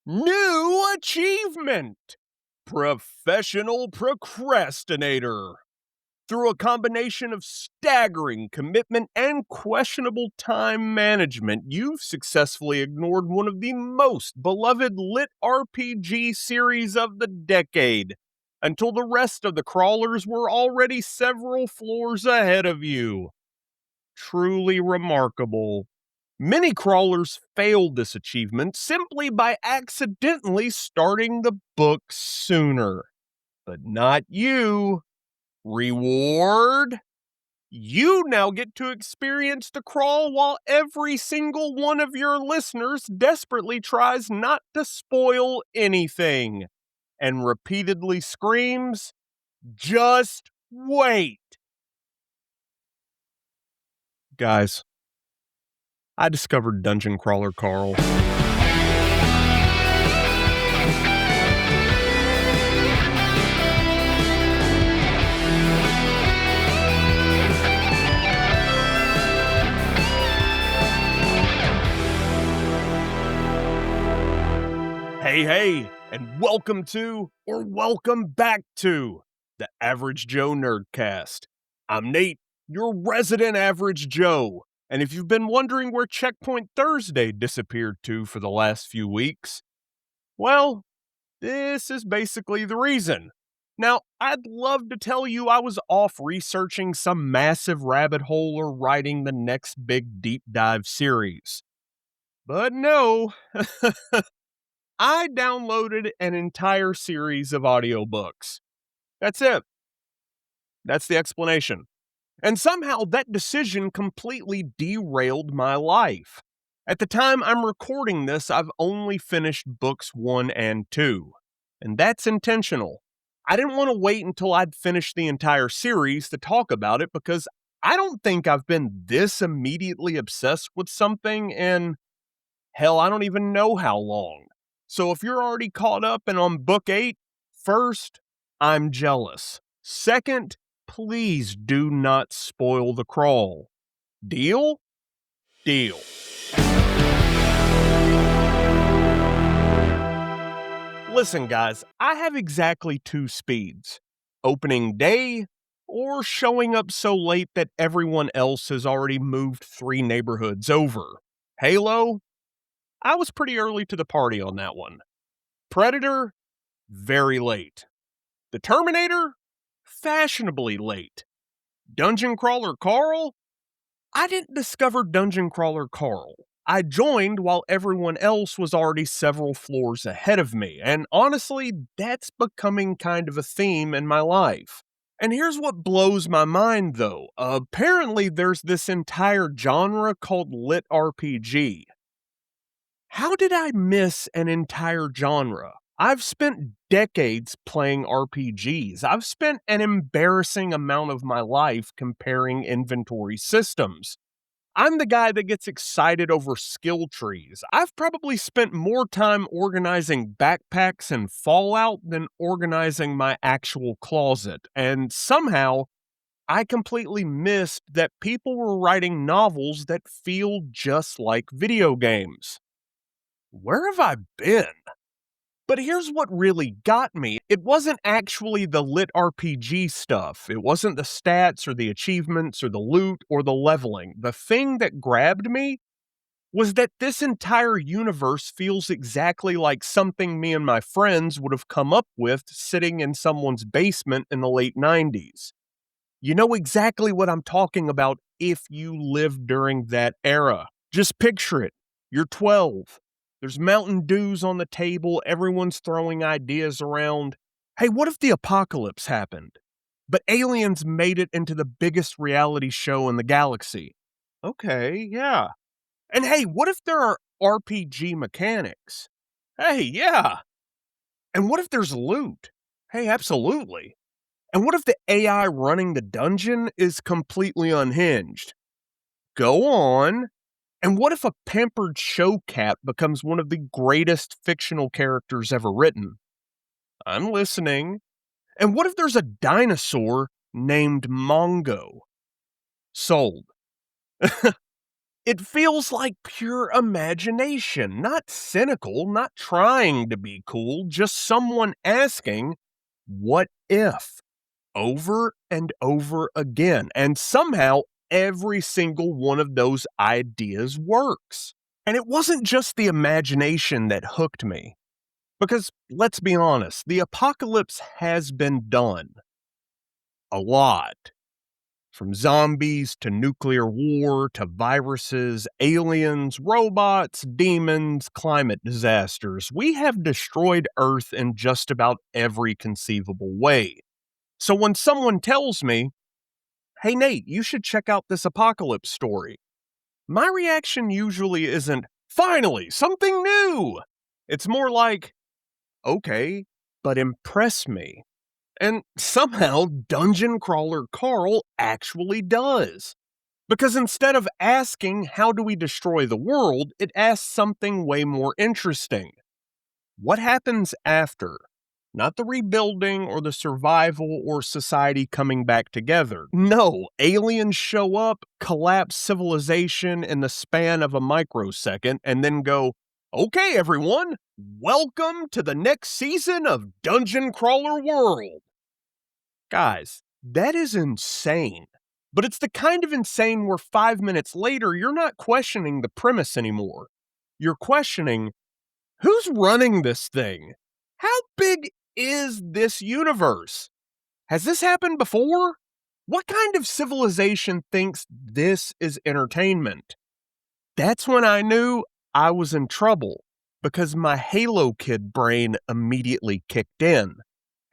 New achievement! Professional procrastinator. Through a combination of staggering commitment and questionable time management, you've successfully ignored one of the most beloved lit RPG series of the decade, until the rest of the crawlers were already several floors ahead of you. Truly remarkable. Many crawlers failed this achievement simply by accidentally starting the book sooner. But not you. Reward? You now get to experience the crawl while every single one of your listeners desperately tries not to spoil anything and repeatedly screams, "Just wait!" Guys, I discovered Dungeon Crawler Carl. Hey, and welcome to, or welcome back to, the Average Joe Nerdcast. I'm Nate, your resident Average Joe, and if you've been wondering where Checkpoint Thursday disappeared to for the last few weeks, well, this is basically the reason. Now, I'd love to tell you I was off researching some massive rabbit hole or writing the next big deep dive series. But no, I downloaded an entire series of audiobooks. That's it. That's the explanation. And somehow that decision completely derailed my life. At the time I'm recording this, I've only finished books 1 and 2. And that's intentional. I didn't want to wait until I'd finished the entire series to talk about it because I don't think I've been this immediately obsessed with something in, hell, I don't even know how long. So if you're already caught up and on book 8, first, I'm jealous. Second, please do not spoil the crawl. Deal? Deal. Listen, guys, I have exactly 2 speeds. Opening day, or showing up so late that everyone else has already moved 3 neighborhoods over. Halo? I was pretty early to the party on that one. Predator? Very late. The Terminator? Fashionably late. Dungeon Crawler Carl? I didn't discover Dungeon Crawler Carl. I joined while everyone else was already several floors ahead of me, and honestly, that's becoming kind of a theme in my life. And here's what blows my mind though. Apparently there's this entire genre called lit RPG. How did I miss an entire genre? I've spent decades playing RPGs. I've spent an embarrassing amount of my life comparing inventory systems. I'm the guy that gets excited over skill trees. I've probably spent more time organizing backpacks and Fallout than organizing my actual closet. And somehow, I completely missed that people were writing novels that feel just like video games. Where have I been? But here's what really got me. It wasn't actually the lit RPG stuff. It wasn't the stats or the achievements or the loot or the leveling. The thing that grabbed me was that this entire universe feels exactly like something me and my friends would have come up with sitting in someone's basement in the late 90s. You know exactly what I'm talking about if you lived during that era. Just picture it. You're 12. There's Mountain Dews on the table. Everyone's throwing ideas around. Hey, what if the apocalypse happened? But aliens made it into the biggest reality show in the galaxy. Okay, yeah. And hey, what if there are RPG mechanics? Hey, yeah. And what if there's loot? Hey, absolutely. And what if the AI running the dungeon is completely unhinged? Go on. And what if a pampered show cat becomes one of the greatest fictional characters ever written? I'm listening. And what if there's a dinosaur named Mongo? Sold. It feels like pure imagination, not cynical, not trying to be cool, just someone asking, what if? Over and over again. And somehow every single one of those ideas works. And it wasn't just the imagination that hooked me. Because let's be honest, the apocalypse has been done a lot. From zombies to nuclear war to viruses, aliens, robots, demons, climate disasters, we have destroyed Earth in just about every conceivable way. So when someone tells me, hey Nate, you should check out this apocalypse story, my reaction usually isn't, finally, something new! It's more like, okay, but impress me. And somehow Dungeon Crawler Carl actually does. Because instead of asking, how do we destroy the world, it asks something way more interesting. What happens after? Not the rebuilding or the survival or society coming back together. No, aliens show up, collapse civilization in the span of a microsecond, and then go, okay, everyone, welcome to the next season of Dungeon Crawler World. Guys, that is insane. But it's the kind of insane where 5 minutes later, you're not questioning the premise anymore. You're questioning, who's running this thing? How big is this universe? Has this happened before? What kind of civilization thinks this is entertainment? That's when I knew I was in trouble, because my Halo Kid brain immediately kicked in.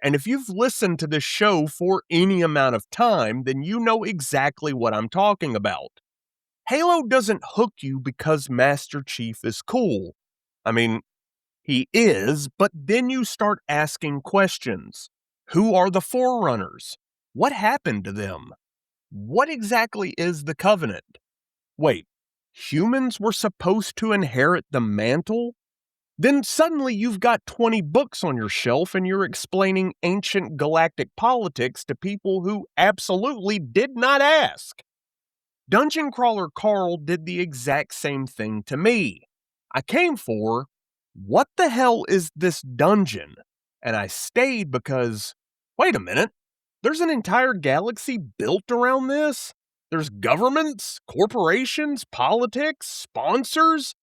And if you've listened to this show for any amount of time, then you know exactly what I'm talking about. Halo doesn't hook you because Master Chief is cool. I mean, he is, but then you start asking questions. Who are the Forerunners? What happened to them? What exactly is the Covenant? Wait, humans were supposed to inherit the mantle? Then suddenly you've got 20 books on your shelf and you're explaining ancient galactic politics to people who absolutely did not ask. Dungeon Crawler Carl did the exact same thing to me. I came for, what the hell is this dungeon? And I stayed because, wait a minute, there's an entire galaxy built around this? There's governments, corporations, politics, sponsors?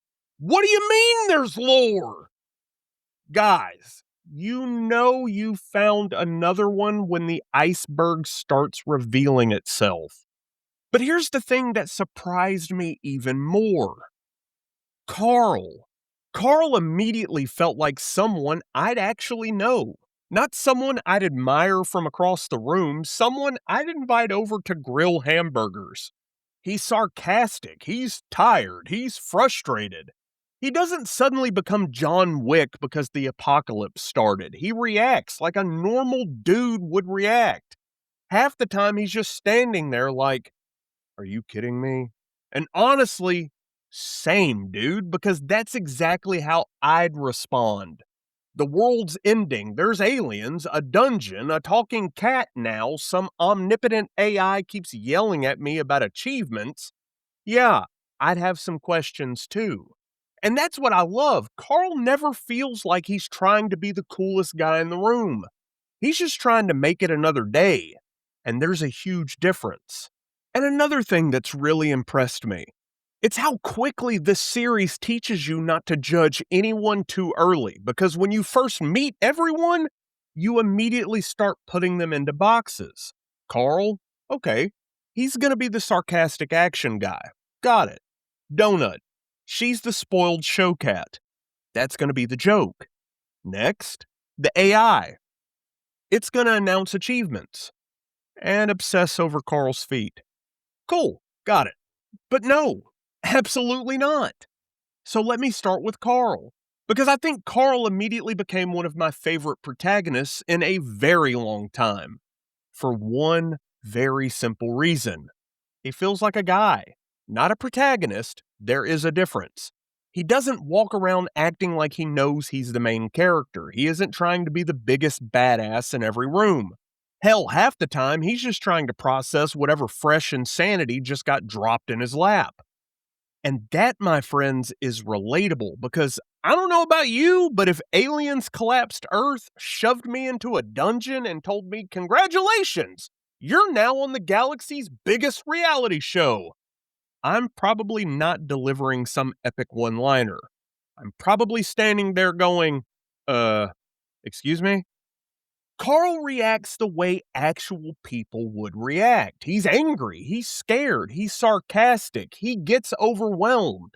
What do you mean there's lore? Guys, you know you found another one when the iceberg starts revealing itself. But here's the thing that surprised me even more. Carl. Carl immediately felt like someone I'd actually know. Not someone I'd admire from across the room, someone I'd invite over to grill hamburgers. He's sarcastic, he's tired, he's frustrated. He doesn't suddenly become John Wick because the apocalypse started. He reacts like a normal dude would react. Half the time he's just standing there like, are you kidding me? And honestly, same, dude, because that's exactly how I'd respond. The world's ending, there's aliens, a dungeon, a talking cat now, some omnipotent AI keeps yelling at me about achievements. Yeah, I'd have some questions too. And that's what I love. Carl never feels like he's trying to be the coolest guy in the room. He's just trying to make it another day. And there's a huge difference. And another thing that's really impressed me, it's how quickly this series teaches you not to judge anyone too early, because when you first meet everyone, you immediately start putting them into boxes. Carl, okay, he's gonna be the sarcastic action guy. Got it. Donut, she's the spoiled show cat. That's gonna be the joke. Next, the AI. It's gonna announce achievements and obsess over Carl's feet. Cool, got it. But no, absolutely not. So let me start with Carl, because I think Carl immediately became one of my favorite protagonists in a very long time. For one very simple reason. He feels like a guy, not a protagonist. There is a difference. He doesn't walk around acting like he knows he's the main character. He isn't trying to be the biggest badass in every room. Hell, half the time, he's just trying to process whatever fresh insanity just got dropped in his lap. And that, my friends, is relatable because I don't know about you, but if aliens collapsed Earth, shoved me into a dungeon, and told me, "Congratulations, you're now on the galaxy's biggest reality show," I'm probably not delivering some epic one liner. I'm probably standing there going, excuse me? Carl reacts the way actual people would react. He's angry, he's scared, he's sarcastic, he gets overwhelmed.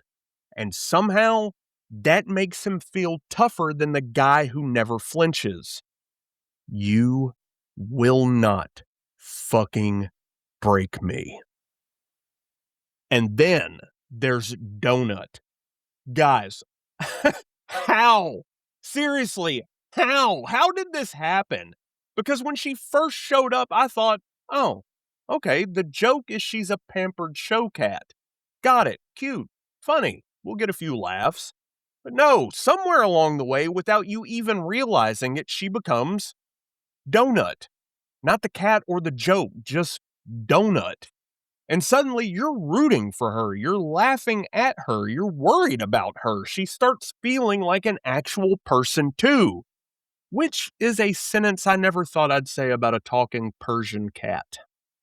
And somehow, that makes him feel tougher than the guy who never flinches. You will not fucking break me. And then there's Donut. Guys, how? Seriously, how? How did this happen? Because when she first showed up, I thought, oh, okay, the joke is she's a pampered show cat. Got it. Cute. Funny. We'll get a few laughs. But no, somewhere along the way, without you even realizing it, she becomes Donut. Not the cat or the joke, just Donut. And suddenly you're rooting for her, you're laughing at her, you're worried about her. She starts feeling like an actual person too, which is a sentence I never thought I'd say about a talking Persian cat.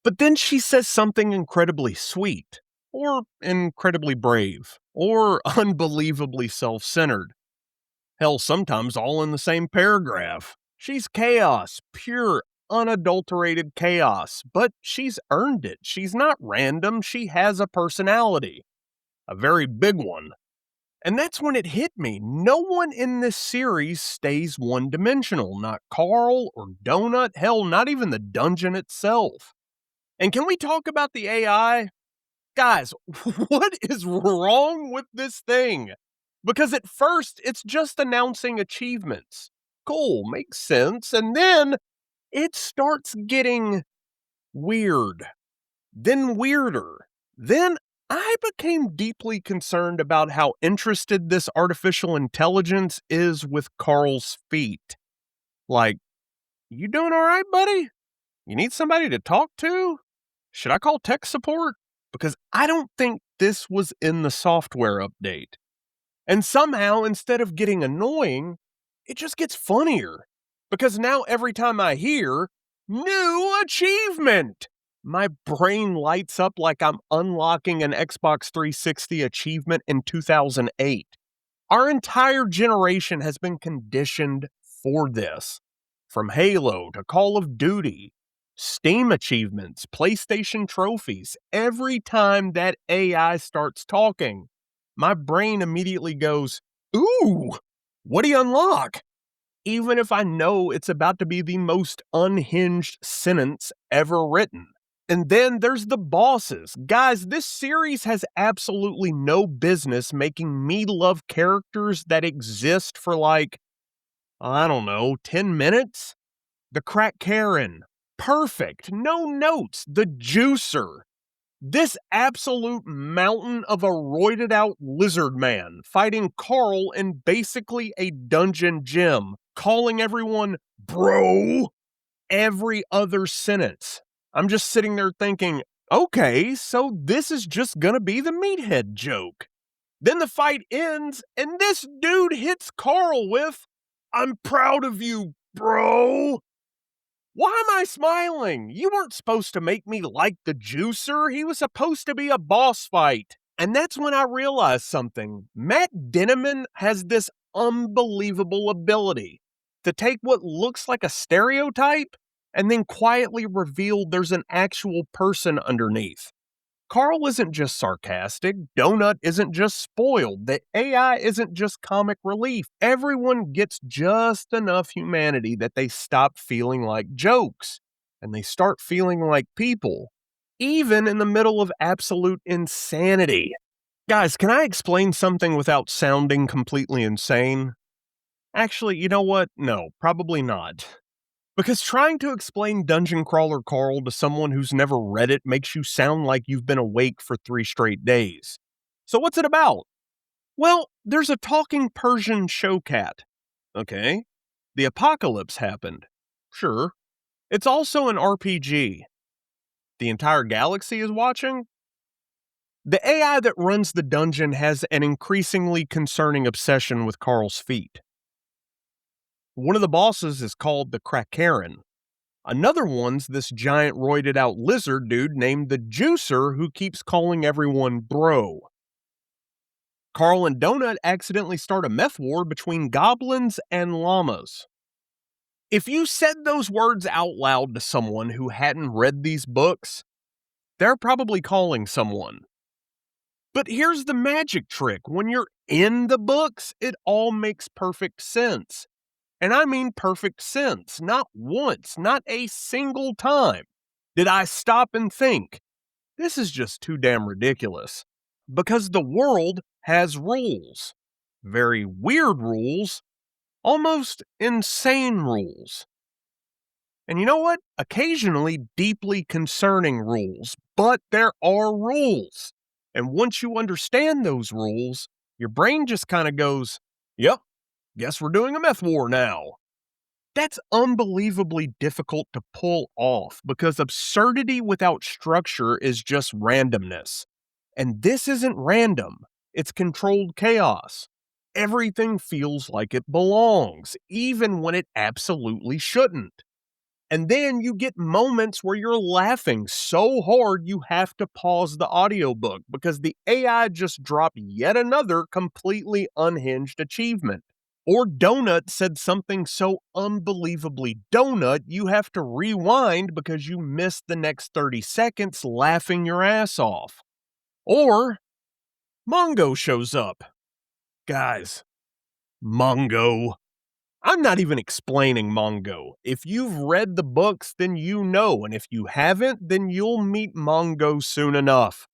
But then she says something incredibly sweet, or incredibly brave, or unbelievably self-centered. Hell, sometimes all in the same paragraph. She's chaos, pure, unadulterated chaos, but she's earned it. She's not random, she has a personality. A very big one. And that's when it hit me. No one in this series stays one-dimensional. Not Carl or Donut, hell, not even the dungeon itself. And can we talk about the AI? Guys, what is wrong with this thing? Because at first, it's just announcing achievements. Cool, makes sense. And then it starts getting weird, then weirder. Then I became deeply concerned about how interested this artificial intelligence is with Carl's feet. Like, you doing all right, buddy? You need somebody to talk to? Should I call tech support? Because I don't think this was in the software update. And somehow, instead of getting annoying, it just gets funnier. Because now every time I hear, new achievement, my brain lights up like I'm unlocking an Xbox 360 achievement in 2008. Our entire generation has been conditioned for this. From Halo to Call of Duty, Steam achievements, PlayStation trophies, every time that AI starts talking, my brain immediately goes, ooh, what do you unlock? Even if I know it's about to be the most unhinged sentence ever written. And then there's the bosses. Guys, this series has absolutely no business making me love characters that exist for like, I don't know, 10 minutes? The crack Karen. Perfect. No notes. The juicer. This absolute mountain of a roided out lizard man fighting Carl in basically a dungeon gym, calling everyone bro every other sentence. I'm just sitting there thinking, okay, so this is just gonna be the meathead joke. Then the fight ends, and this dude hits Carl with, I'm proud of you, bro. Why am I smiling? You weren't supposed to make me like the juicer. He was supposed to be a boss fight. And that's when I realized something. Matt Dinniman has this unbelievable ability to take what looks like a stereotype and then quietly reveal there's an actual person underneath. Carl isn't just sarcastic, Donut isn't just spoiled, the AI isn't just comic relief. Everyone gets just enough humanity that they stop feeling like jokes, and they start feeling like people, even in the middle of absolute insanity. Guys, can I explain something without sounding completely insane? Actually, you know what? No, probably not. Because trying to explain Dungeon Crawler Carl to someone who's never read it makes you sound like you've been awake for 3 straight days. So what's it about? Well, there's a talking Persian show cat. Okay. The apocalypse happened. Sure. It's also an RPG. The entire galaxy is watching? The AI that runs the dungeon has an increasingly concerning obsession with Carl's feet. One of the bosses is called the Krakerin. Another one's this giant roided out lizard dude named the Juicer who keeps calling everyone bro. Carl and Donut accidentally start a meth war between goblins and llamas. If you said those words out loud to someone who hadn't read these books, they're probably calling someone. But here's the magic trick. When you're in the books, it all makes perfect sense. And I mean perfect sense. Not once, not a single time did I stop and think, this is just too damn ridiculous. Because the world has rules. Very weird rules. Almost insane rules. And you know what? Occasionally deeply concerning rules. But there are rules. And once you understand those rules, your brain just kind of goes, yep, guess we're doing a meth war now. That's unbelievably difficult to pull off because absurdity without structure is just randomness. And this isn't random, it's controlled chaos. Everything feels like it belongs, even when it absolutely shouldn't. And then you get moments where you're laughing so hard you have to pause the audiobook because the AI just dropped yet another completely unhinged achievement. Or Donut said something so unbelievably donut you have to rewind because you missed the next 30 seconds laughing your ass off. Or Mongo shows up. Guys, Mongo. I'm not even explaining Mongo. If you've read the books, then you know, and if you haven't, then you'll meet Mongo soon enough.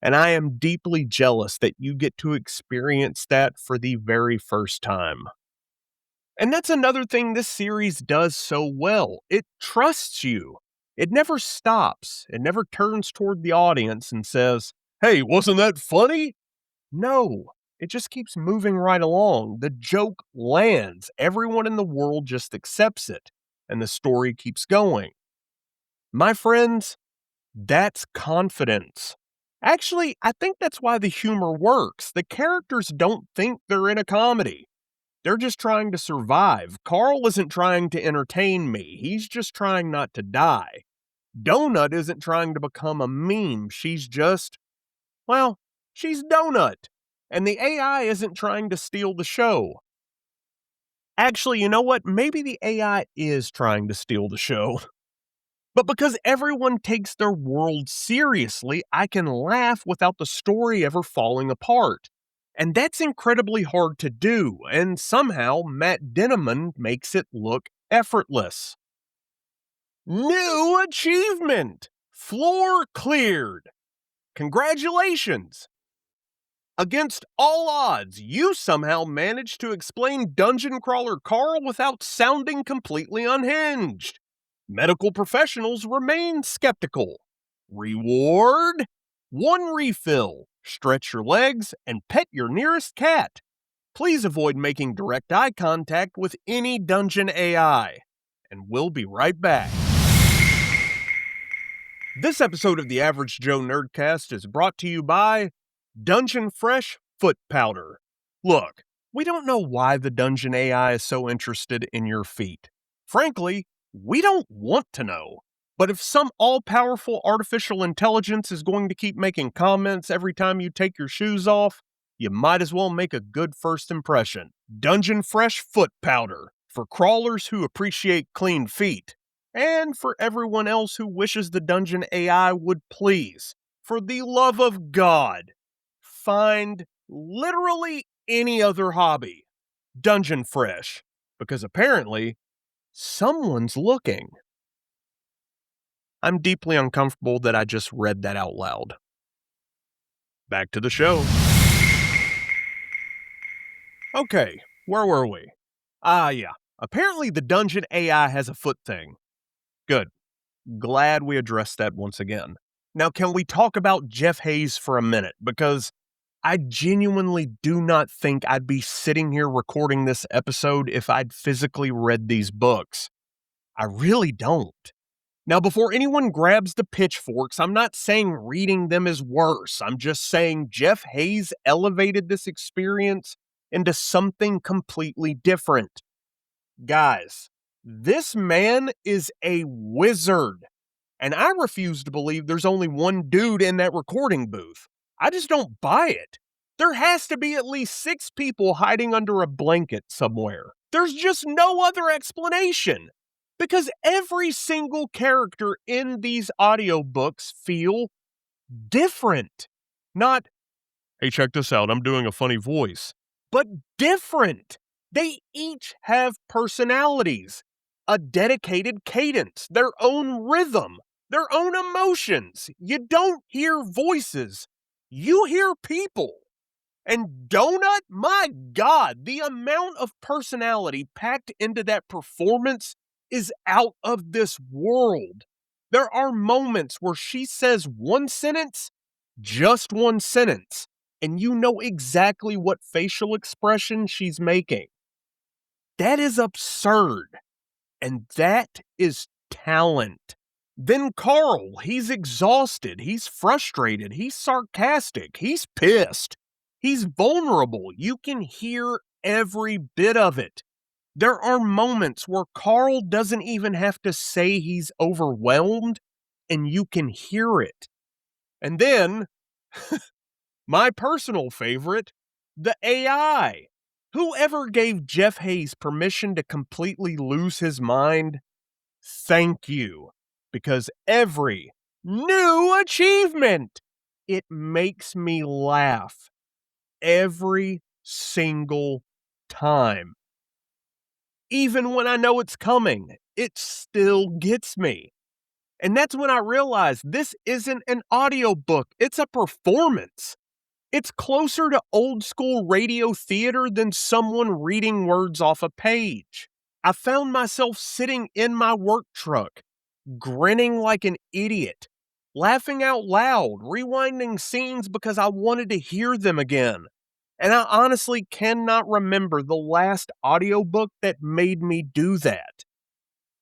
And I am deeply jealous that you get to experience that for the very first time. And that's another thing this series does so well. It trusts you. It never stops. It never turns toward the audience and says, hey, wasn't that funny? No, it just keeps moving right along. The joke lands. Everyone in the world just accepts it. And the story keeps going. My friends, that's confidence. Actually, I think that's why the humor works. The characters don't think they're in a comedy. They're just trying to survive. Carl isn't trying to entertain me. He's just trying not to die. Donut isn't trying to become a meme. She's just, well, she's Donut. And the AI isn't trying to steal the show. Actually, you know what? Maybe the AI is trying to steal the show. But because everyone takes their world seriously, I can laugh without the story ever falling apart. And that's incredibly hard to do, and somehow Matt Dinneman makes it look effortless. New achievement! Floor cleared! Congratulations! Against all odds, you somehow managed to explain Dungeon Crawler Carl without sounding completely unhinged. Medical professionals remain skeptical. Reward? 1 refill. Stretch your legs and pet your nearest cat. Please avoid making direct eye contact with any dungeon AI. And we'll be right back. This episode of the Average Joe Nerdcast is brought to you by Dungeon Fresh Foot Powder. Look, we don't know why the dungeon AI is so interested in your feet. Frankly, we don't want to know. But if some all-powerful artificial intelligence is going to keep making comments every time you take your shoes off, you might as well make a good first impression. Dungeon Fresh Foot Powder, for crawlers who appreciate clean feet, and for everyone else who wishes the dungeon AI would please, for the love of God, find literally any other hobby. Dungeon Fresh, because apparently, someone's looking. I'm deeply uncomfortable that I just read that out loud. Back to the show. Okay, where were we? Yeah. Apparently the dungeon AI has a foot thing. Good. Glad we addressed that once again. Now, can we talk about Jeff Hayes for a minute? Because I genuinely do not think I'd be sitting here recording this episode if I'd physically read these books. I really don't. Now, before anyone grabs the pitchforks, I'm not saying reading them is worse. I'm just saying Jeff Hayes elevated this experience into something completely different. Guys, this man is a wizard. And I refuse to believe there's only one dude in that recording booth. I just don't buy it. There has to be at least 6 people hiding under a blanket somewhere. There's just no other explanation. Because every single character in these audiobooks feel different. Not, hey, check this out, I'm doing a funny voice. But different. They each have personalities, a dedicated cadence, their own rhythm, their own emotions. You don't hear voices, you hear people. And Donut, my God, the amount of personality packed into that performance is out of this world. There are moments where she says one sentence, just one sentence, and you know exactly what facial expression she's making. That is absurd. And that is talent. Then Carl, he's exhausted, he's frustrated, he's sarcastic, he's pissed, he's vulnerable. You can hear every bit of it. There are moments where Carl doesn't even have to say he's overwhelmed, and you can hear it. And then, my personal favorite, the AI. Whoever gave Jeff Hayes permission to completely lose his mind, thank you. Because every new achievement, it makes me laugh every single time. Even when I know it's coming, it still gets me. And that's when I realized this isn't an audiobook, it's a performance. It's closer to old school radio theater than someone reading words off a page. I found myself sitting in my work truck, grinning like an idiot, laughing out loud, rewinding scenes because I wanted to hear them again. And I honestly cannot remember the last audiobook that made me do that.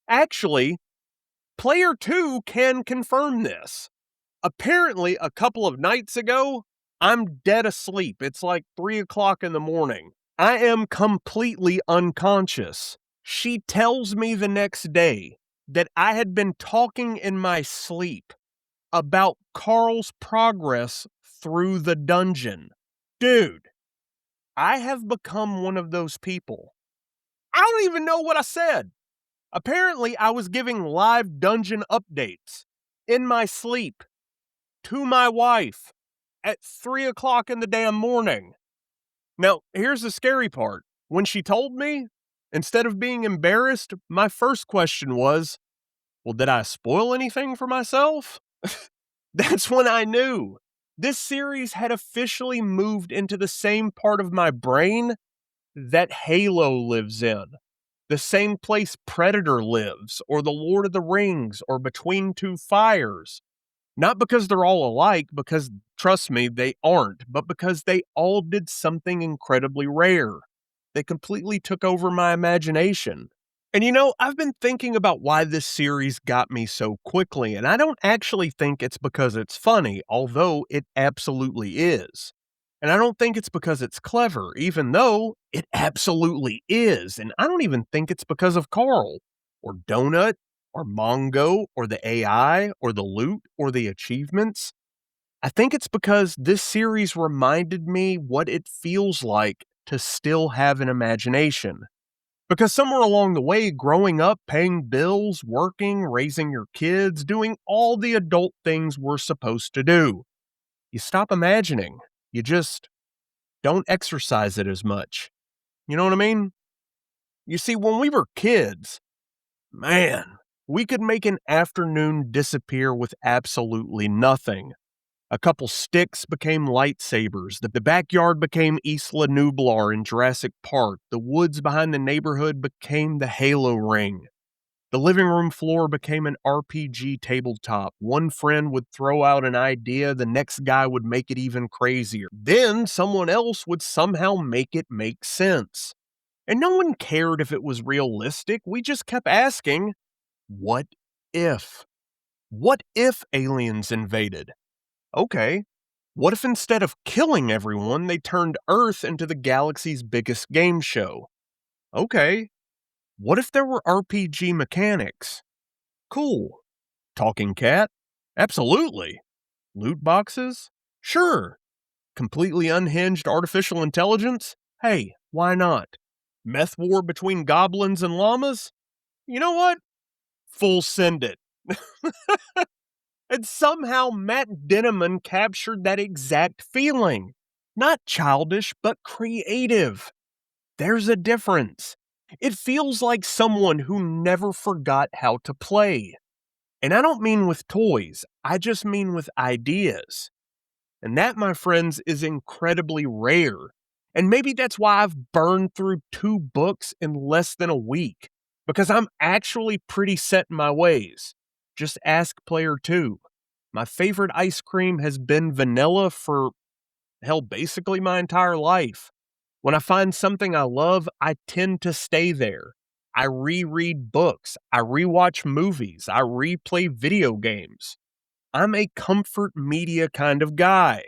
Actually, Player 2 can confirm this. Apparently, a couple of nights ago, I'm dead asleep. It's like 3 o'clock in the morning. I am completely unconscious. She tells me the next day that I had been talking in my sleep about Carl's progress through the dungeon. Dude, I have become one of those people. I don't even know what I said. Apparently, I was giving live dungeon updates in my sleep to my wife at 3 o'clock in the damn morning. Now, here's the scary part. When she told me, instead of being embarrassed, my first question was, well, did I spoil anything for myself? That's when I knew. This series had officially moved into the same part of my brain that Halo lives in. The same place Predator lives, or The Lord of the Rings, or Between Two Fires. Not because they're all alike, because, trust me, they aren't, but because they all did something incredibly rare. They completely took over my imagination. And I've been thinking about why this series got me so quickly, and I don't actually think it's because it's funny, although it absolutely is. And I don't think it's because it's clever, even though it absolutely is. And I don't even think it's because of Carl, or Donut, or Mongo, or the AI, or the loot, or the achievements. I think it's because this series reminded me what it feels like to still have an imagination. Because somewhere along the way, growing up, paying bills, working, raising your kids, doing all the adult things we're supposed to do, you stop imagining. You just don't exercise it as much. You know what I mean? You see, when we were kids, man, we could make an afternoon disappear with absolutely nothing. A couple sticks became lightsabers. The backyard became Isla Nublar in Jurassic Park. The woods behind the neighborhood became the Halo ring. The living room floor became an RPG tabletop. One friend would throw out an idea, the next guy would make it even crazier. Then someone else would somehow make it make sense. And no one cared if it was realistic. We just kept asking, what if? What if aliens invaded? Okay. What if instead of killing everyone, they turned Earth into the galaxy's biggest game show? Okay. What if there were RPG mechanics? Cool. Talking cat? Absolutely. Loot boxes? Sure. Completely unhinged artificial intelligence? Hey, why not? Meth war between goblins and llamas? You know what? Full send it. And somehow Matt Denneman captured that exact feeling. Not childish, but creative. There's a difference. It feels like someone who never forgot how to play. And I don't mean with toys, I just mean with ideas. And that, my friends, is incredibly rare. And maybe that's why I've burned through 2 books in less than a week, because I'm actually pretty set in my ways. Just ask player 2. My favorite ice cream has been vanilla for, hell, basically my entire life. When I find something I love, I tend to stay there. I reread books, I rewatch movies, I replay video games. I'm a comfort media kind of guy.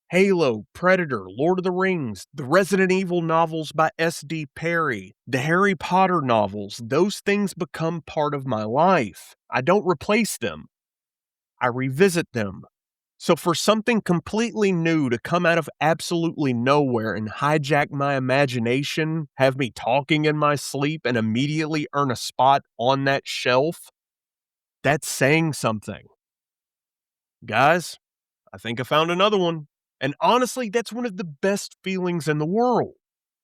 Halo, Predator, Lord of the Rings, the Resident Evil novels by S.D. Perry, the Harry Potter novels, those things become part of my life. I don't replace them. I revisit them. So for something completely new to come out of absolutely nowhere and hijack my imagination, have me talking in my sleep, and immediately earn a spot on that shelf, that's saying something. Guys, I think I found another one. And honestly, that's one of the best feelings in the world.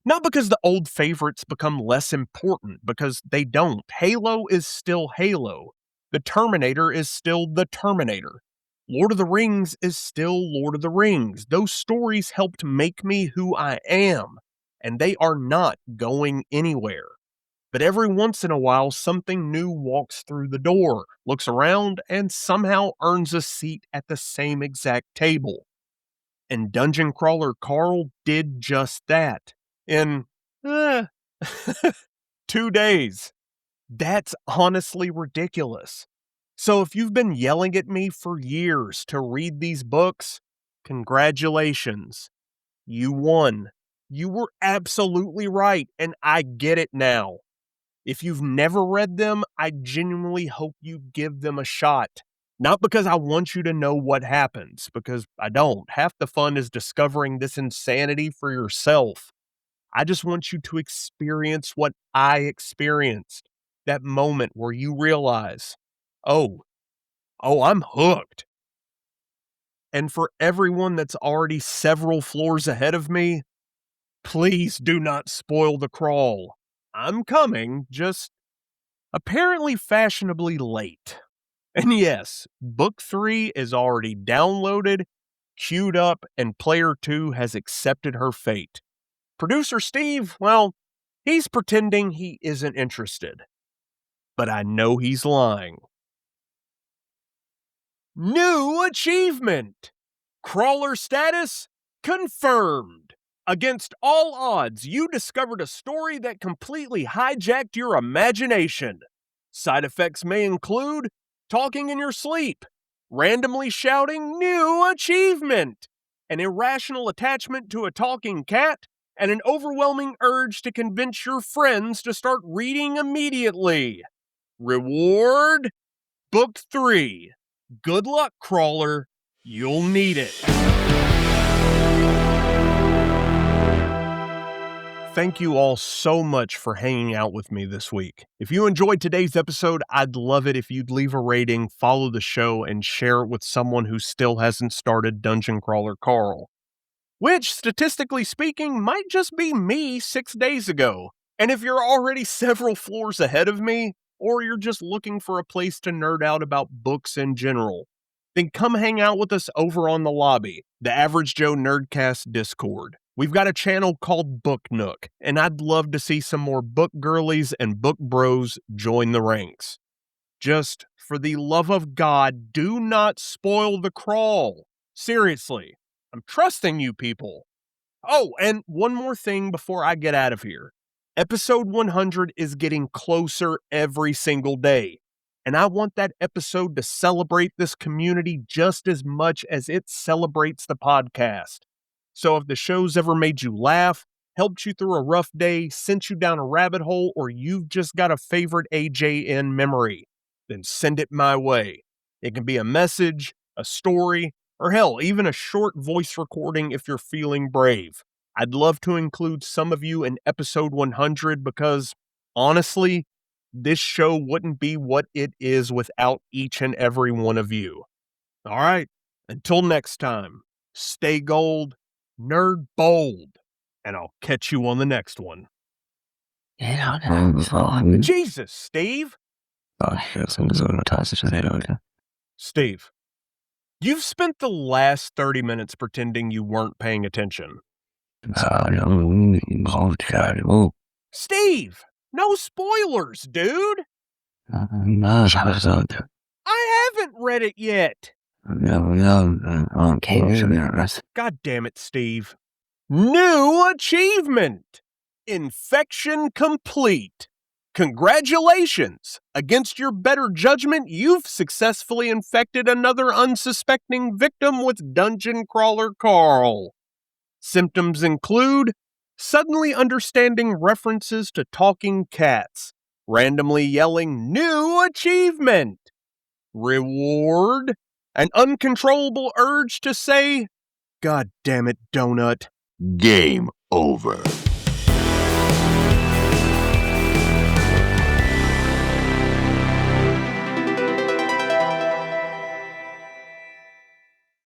Not because the old favorites become less important, because they don't. Halo is still Halo. The Terminator is still the Terminator. Lord of the Rings is still Lord of the Rings. Those stories helped make me who I am, and they are not going anywhere. But every once in a while, something new walks through the door, looks around, and somehow earns a seat at the same exact table. And Dungeon Crawler Carl did just that in eh, 2 days. That's honestly ridiculous. So if you've been yelling at me for years to read these books, congratulations. You won. You were absolutely right, and I get it now. If you've never read them, I genuinely hope you give them a shot. Not because I want you to know what happens, because I don't. Half the fun is discovering this insanity for yourself. I just want you to experience what I experienced. That moment where you realize, oh, I'm hooked. And for everyone that's already several floors ahead of me, please do not spoil the crawl. I'm coming, just apparently fashionably late. And yes, book 3 is already downloaded, queued up, and player 2 has accepted her fate. Producer Steve, well, he's pretending he isn't interested. But I know he's lying. New achievement! Crawler status confirmed. Against all odds, you discovered a story that completely hijacked your imagination. Side effects may include talking in your sleep, randomly shouting new achievement, an irrational attachment to a talking cat, and an overwhelming urge to convince your friends to start reading immediately. Reward? Book 3. Good luck, Crawler. You'll need it. Thank you all so much for hanging out with me this week. If you enjoyed today's episode, I'd love it if you'd leave a rating, follow the show, and share it with someone who still hasn't started Dungeon Crawler Carl. Which, statistically speaking, might just be me 6 days ago. And if you're already several floors ahead of me, or you're just looking for a place to nerd out about books in general, then come hang out with us over on the lobby, the Average Joe Nerdcast Discord. We've got a channel called Book Nook, and I'd love to see some more book girlies and book bros join the ranks. Just, for the love of God, do not spoil the crawl. Seriously, I'm trusting you people. Oh, and one more thing before I get out of here. Episode 100 is getting closer every single day. and I want that episode to celebrate this community just as much as it celebrates the podcast. So if the show's ever made you laugh, helped you through a rough day, sent you down a rabbit hole, or you've just got a favorite AJN memory, then send it my way. It can be a message, a story, or hell, even a short voice recording if you're feeling brave. I'd love to include some of you in episode 100 because, honestly, this show wouldn't be what it is without each and every one of you. All right, until next time, stay gold, nerd bold, and I'll catch you on the next one. Jesus, Steve! Steve, you've spent the last 30 minutes pretending you weren't paying attention. Steve! No spoilers, dude! I haven't read it yet! God damn it, Steve. New achievement! Infection complete. Congratulations! Against your better judgment, you've successfully infected another unsuspecting victim with Dungeon Crawler Carl. Symptoms include suddenly understanding references to talking cats, randomly yelling new achievement, reward, an uncontrollable urge to say, God damn it, donut. Game over.